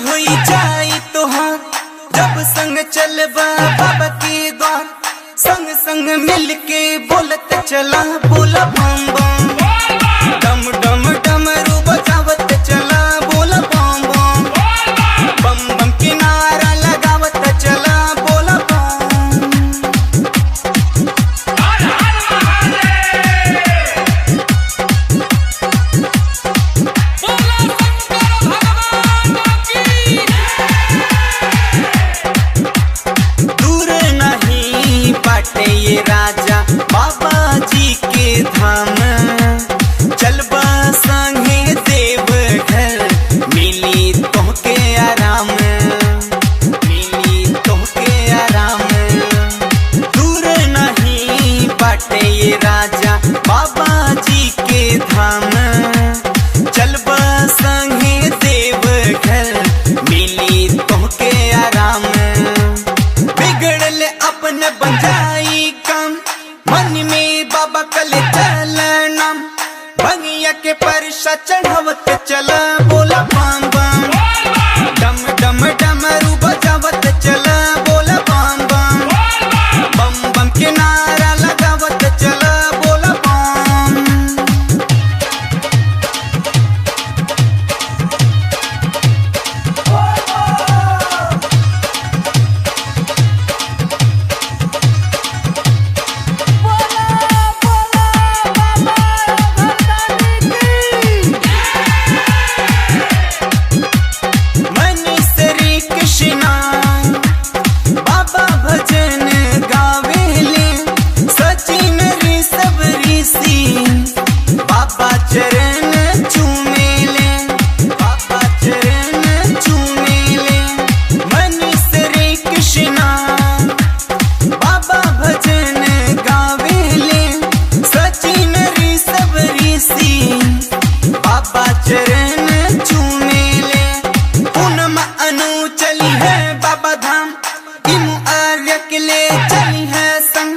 हुई जाई तुहार जब संग चलबा बाबा के द्वार। संग संग मिलके बोलत चला बोला बम बम, डम डम डमरू बजावत चला बोला बम बम, बम बम के नारा लगावत चला बोला बम। दूर नहीं बाटे ये राजा बाबा जी के धाम, चलबा संगे देव घर मिली तोहके आराम, मिली तोहके आराम। दूर नहीं बाटे ये राजा बाबा जी के धाम, चलबा संगे देव घर मिली तोहके आराम। बिगड़ले अपने बंजाई काम मन में बाबा कले चलना, भंगिया के परसा चढ़ावत चला बोला बम बम, डम डम डमरू बजावत चला बोला बम बम, बम बम के नारा लगावत चला बोला बम। बाबा भजन गावेले सचिन ऋषभ ऋषि, बाबा चरण चूमेले, बाबा चरण चूमेले। मनीष श्री कृष्णा बाबा भजन गावेले सचिन ऋषभ ऋषि, बाबा चरण चूमेले। पूनम अनु चली है बाबा धाम, के ले चली है संग,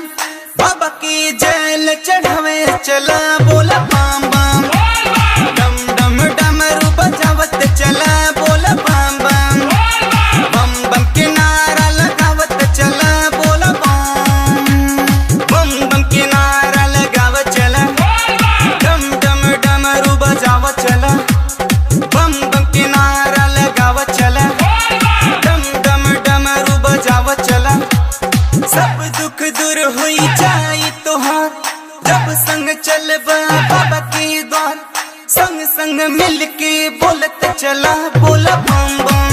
बाबा की जल चढ़ावे चला बोला बम बम, डम डम डमरू बजावत चला बोला बम बम, बम बम के नारा लगावत चला बोला बम, बम बम के नारा लगावत चला, डम डम डमरू बजावत चला, बम बम के नारा लगावत चला, डम डम डमरू बजावत चला। सब दुख दूर हुई जाई तुहार जब संग चलबा बाबा के द्वार। संग संग मिलके बोलत चला बोला बम बम।